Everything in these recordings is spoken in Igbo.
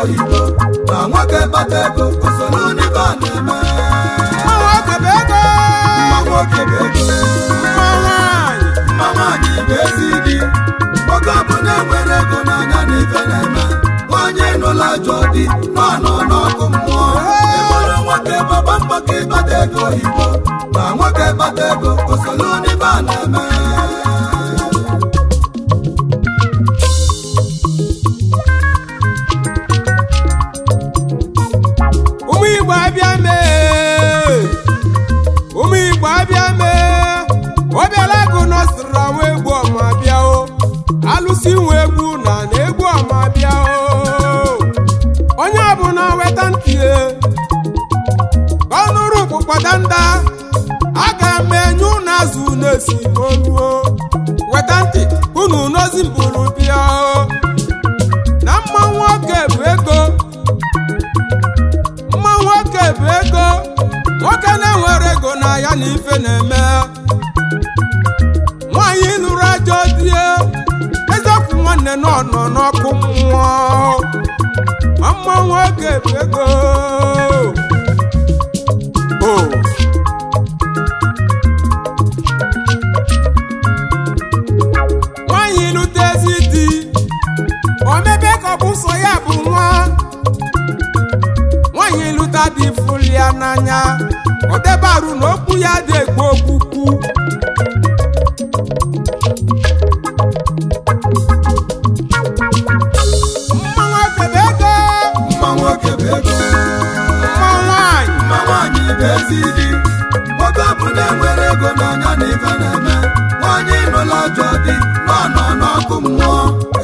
oyibo na nwoke kpata ego osoro n'ibe a na-eme nwoke bụ ego mma nwoke bụ ego mma nwaanyị bụ ezi di nwoke ọbụla nwere ego n'anya na ife na-eme onye nụla ajọ di nọ n'ọkụ mmụọ eburu nwoke gbaba mbọ ka ịkpata ego oyibo na nwoke kpata ego osoro n'ibe a na-eme Obereagu nọsịrị nwa Egbuoma bịa o alụsị nwa egwu na Egbuoma bịa o onye ọbụla weta ntị ọnụrụ kpụkpọda nda aga m enye unu azụ na-esi oluo weta ntị unu nozi mbụrụ bịa o na mma nwoke bụ ego nwoke na-enwere ego na ya na ife na-eme nwaanyị lụrụ ajọ di eziokwu nwanne nọ n'ọkụ mmụọ ma mma nwoke bụ ego nwaanyị lụta ezi di omebe ka ọ bụ sọ ya bụ nwa nwaanyị lụta dị fụli ya n'anya ọ debarụ n'okwu ya dị egbu okwukwu mma nwoke bụ ego mma nwaanyị bụ ezi di nwoke ọbụla nwere ego n'anya na ife na-eme nwaanyị nụla ajọ di nọ n'ọkụ mmụọ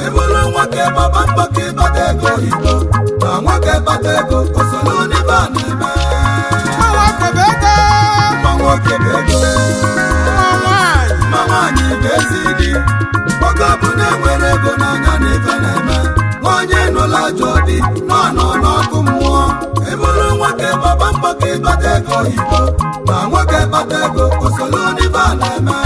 eburu nwoke gbaba mbọ ka ịkpata ego oyibo na nwoke kpata ego osoro n'ibe a na-eme mma nwoke bụ ego mma nwaanyị bụ ezi di nwoke ọbụla nwere ego n'anya na ife na-eme nwaanyị nụla ajọ di nọ n'ọkụ mmụọ eburu nwoke gbaba mbọ ka ịkpata ego oyibo na nwoke kpata ego osoro n'ibe a na-eme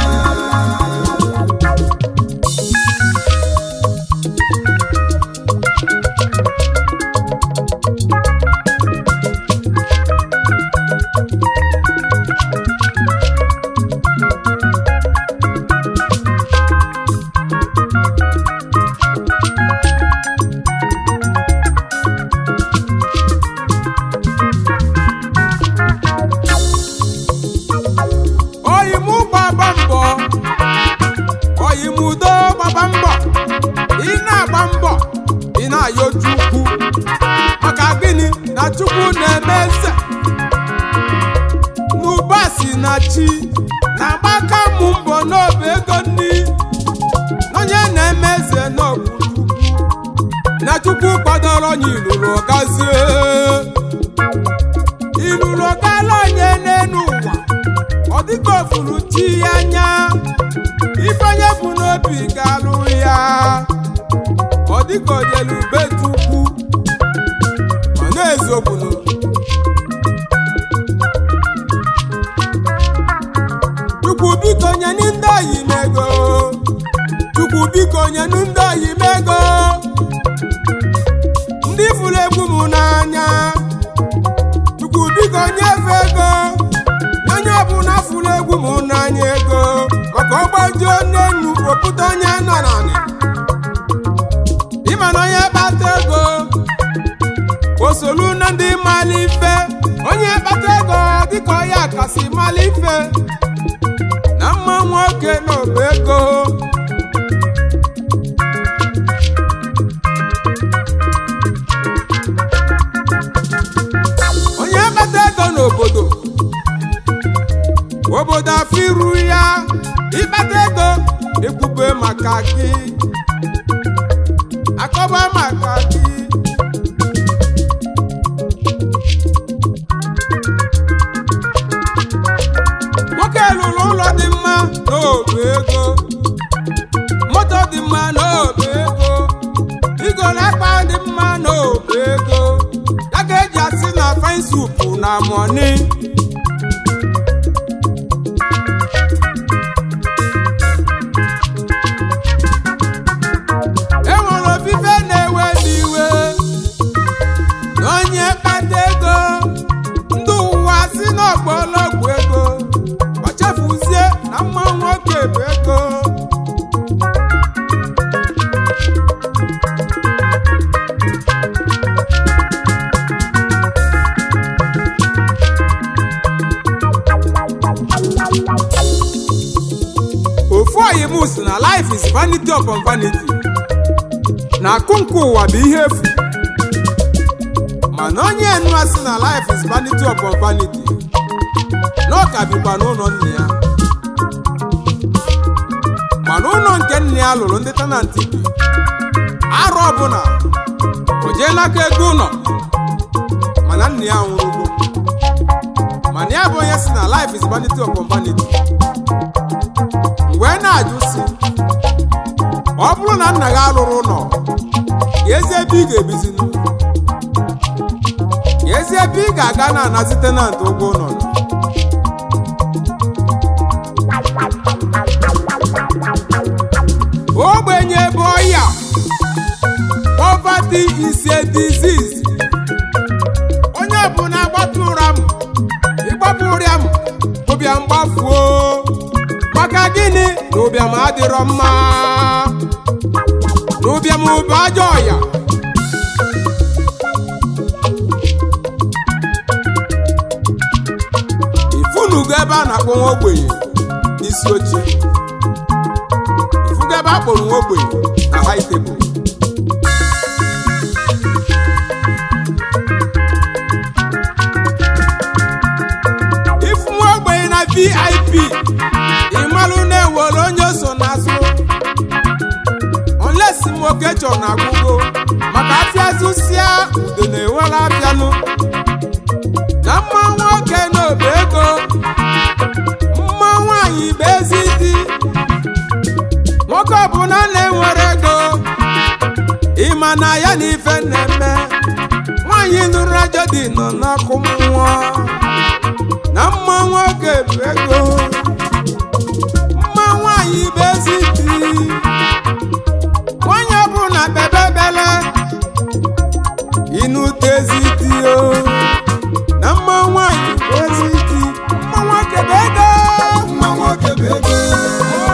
Chukwu na-eme eze n'ụbọchị na chi na-agbaka mụ mbọ n'obe ego nni onye na-eme eze n'ọbụ Chukwu na Chukwu kwadoro onye iluru ọgazie iluru ọgala onye n'elu ụwa ọ dịka ofuru chi ya anya ife onye bụ n'obi ga-alụ ya ọ dịka ojelube Chukwu eziokwu Chukwu biko nyenu ndị oyi m ego Chukwu biko nyenu ndị oyi m ego ndị fụrụ egwu m n'anya Chukwu biko nyefe ego onye ọbụla fụrụ egwu m n'anya ego maka ọgbajuo n'enu opụta onye nọ n'anị ịma na onye kpata ego osolu na ndị malife onye kpata ego dịka ọya kasị malife na mma nwoke n'obe ego onye kpata ego n'obodo afọ iru ya ịkpata ego ekwube maka gị akọba maka gị nwoke lụrụ ụlọ dị mma n'obe ego moto dị mma n'obe ego igolo akpa dị mma n'obe ego ya ka eji asị na fine soup na money enwere ofife na-ewe bụ ego. Ofu anyị m si na life is vanity upon vanity, na akụ nke ụwa bụ ihe efu, mana onye enu asị na life is vanity upon vanity na ọ ka bikwa n'ụlọ nne ya, mana ụlọ nke nne ya lụrụ ndị tenanti bi arụ ọbụla o jee n'aka ego ụlọ, mana nne ya nwụrụgo. mana ya bụ onye si na life is vanity upon vanity wee na-ajụ si ọ bụrụ na nna gị alụrụ ụlọ ezi ebe ị ga-ebizinu, ezi ebe ị ga-aga na-anazi tenant ụgwọ ụlọ. Ogbenye bụ ọya, poverty is a disease. Onye bụ na agbata ụra m ịgbapụ ụrịa m ụbịam gbafuo, maka gịnị na ụbịam adịrọ mma, na ụbịam bụ ajọ ọya. Ifunugo ebe a na-akpọ nwa ogbenye isi oche, ifugo ebe a kpọrọ nwa ogbenye na high table. Ifu nwa ogbenye na VIP ịmalụ na-ewere onye so n'azụ, unless nwoke chọ na agwụgo, maka afịa zụsịa udo na-ewere afịanụ. Na mma nwoke n'obe ego, mma nwaanyị bụ ezi di. Nwoke ọbụla na-enwere ego ịma na ya na ife na-eme. Nwaanyị nụrụ ajọ dị nọ n'ọkụ mmụọ. Na mma nwoke bụ ego, mma nwaanyị bụ ezi di. Nwaanyị ọbụla bebe bele ịnụta ezi di o. Na mma nwaanyị bụ ezi di, mma nwoke bụ ego, mma nwoke bụ ego,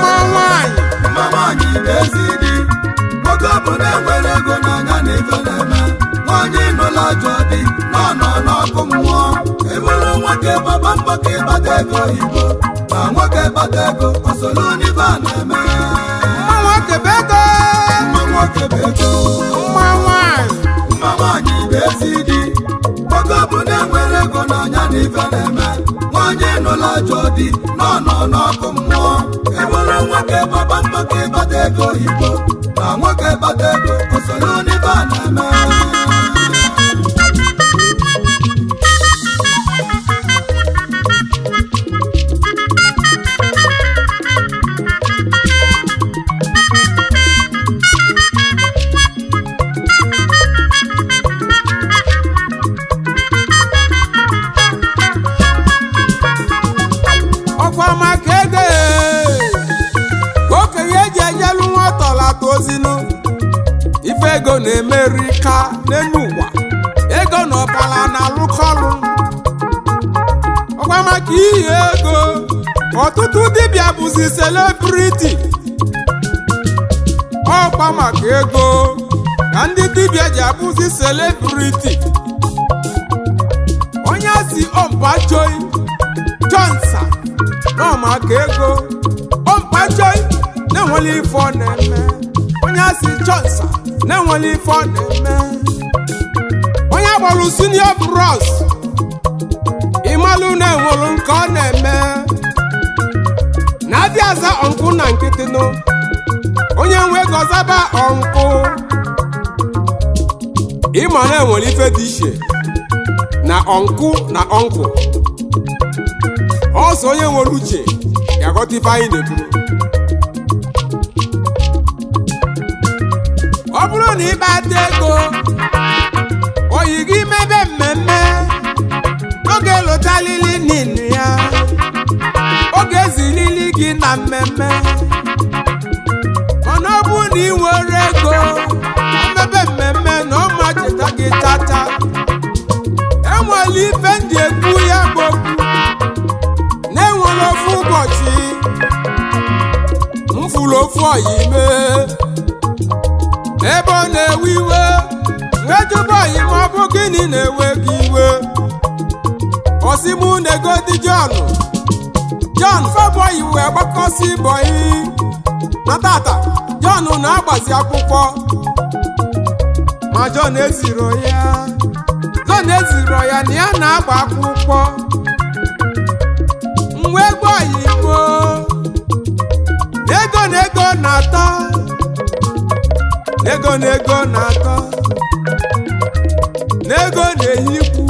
mma nwaanyị bụ ezi di. Nwoke ọbụla enwere ego n'anya na ife na-eme. Nwaanyị nụla ajọ di nọ n'ọkụ mmụọ. Eburu nwoke gbaba mbọ ka ịbata ego oyibo, ma nwoke gbata ego osoro n'ife a na-eme. mma nwoke bụ ego, Mma nwoke bụ ego, mma nwaanyị mma nwaanyị bụ ezi di. Nwoke ọbụla enwere ego n'anya na ife na-eme. Nwaanyị nụla ajọ di nọ n'ọkụ mmụọ. Eburu nwoke gbaba mbọ ka ịbata ego oyibo, ma nwoke gbata ego osoro n'ife a na-eme. ọkwa maka ego ka okenye eji enyelu nwa ọtọlata ozinu. Ife ego na-emeri ka n'elu ụwa, ego na ọbala na-alụkọlụ. Ọkwa maka iyi ego ọtụtụ dibịa bụzi celebrity. Ọkwa maka ego ka ndị dibịa ji abụzi celebrity. Onye si ọmpachoi chọnsa nọ maka ego, ọmpachoi na-enwele ife ọ na-eme. Onye si chọnsa na-enwele ife ọ na-eme. Onye agbalụ senior bros ịmalụ na-enwelu nke ọ na-eme. Na-adị aza ọnkụ na nkịtị nụ, onye nwe ego zaba ọnkụ. Ịma na-enwere ife dị iche na ọnkụ na ọnkụ. Ọsọ onye nwere uche ya ghọta ife anyị na-eburu. Ọ bụrụ na ịkpata ego oyi gị mebe mmemme, oge lụtalili ninu ya, oge ezilili gị na mmemme. Mana ọ bụ na ị nwere ego omebe mmemme na ọma cheta gị tata. Enwere ife ndị ekwu ya bụ okwu na-enwere ofu ụbọchị ọyị mee ebe ọ na-ewe iwe nwejuba ọyị ma ọ bụ gịnị na-ewe gị iwe osimu na-ego dị John febọyị wee gbakọsị bọyị na tata John na-agbazi akwụkwọ ma John eziro ya na ya na-agba akwụkwọ mgbe gbọyị mo ego na-atọ ego na-atọ n'ego na-ehikwu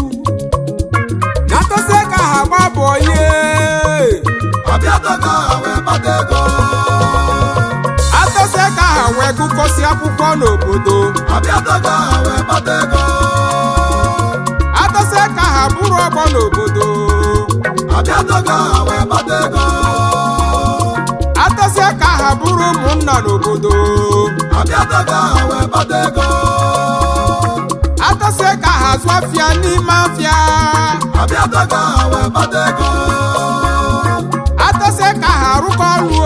na-atọsị ka ha gbabọ ye atọsị ka ha wee gụkọsị akwụkwọ n'obodo atọsị ka ha bụrụ ọgbọ n'obodo atọsị ka ha bụrụ ụmụnna n'obodo atọsị ka ha zụ afịa n'ime afịa atọsị ka ha rụkọ ọrụ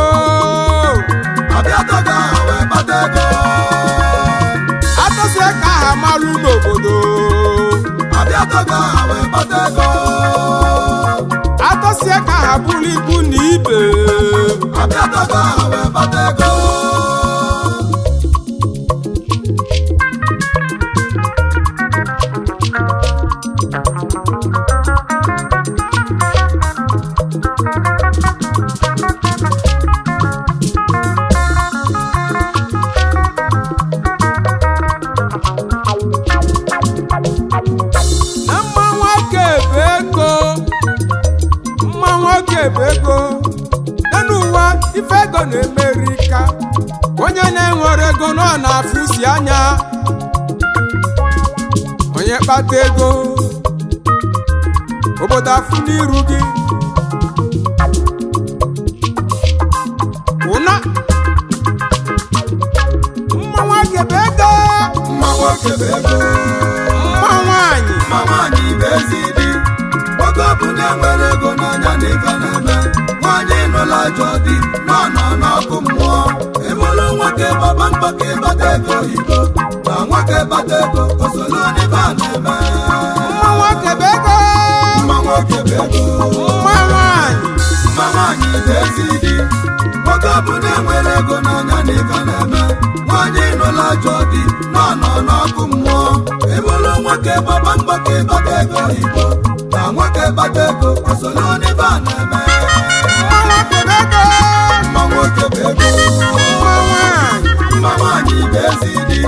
atọsị ka ha marụ n'obodo atọsị ka ha bụrụ ikwu na ibe ego n'ụwa ife ego na-emerika onye na-enwere ego nọ na-afụsi anya onye kpata ego obodo afụ n'iru gị ụna mma nwoke bụ ego mma nwaanyị bụ ezi di oge bụ na-enwere ego n'anya na ife na-eme nwanyị nụla ajọ di nọ n'ọkụ mmụọ ịbụrụ nwoke baba mgbaka ịbata ego oyibo na nwoke bata ego osolo n'ife a na-eme mma nwoke bụ ego mma nwaanyị bụ ezi di oge bụ na-enwere ego n'anya na ife na-eme nwanyị nụla ajọ di nọ n'ọkụ mmụọ ịbụrụ nwoke baba mgbaka ịbata ego oyibo na nwoke bata ego osolo n'ife a na-eme mma nwoke bụ ego mma nwaanyị bụ ezi di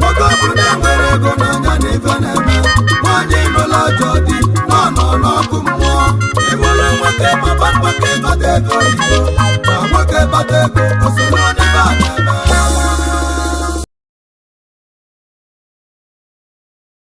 oge bụ na-enwere ego n'anya na ife na-eme nwanyị nụla ajọ di nọ n'ọkụ mmụọ ịbụrụ nwoke baba mgbaka ịbata ego oyibo na nwoke bata ego osolo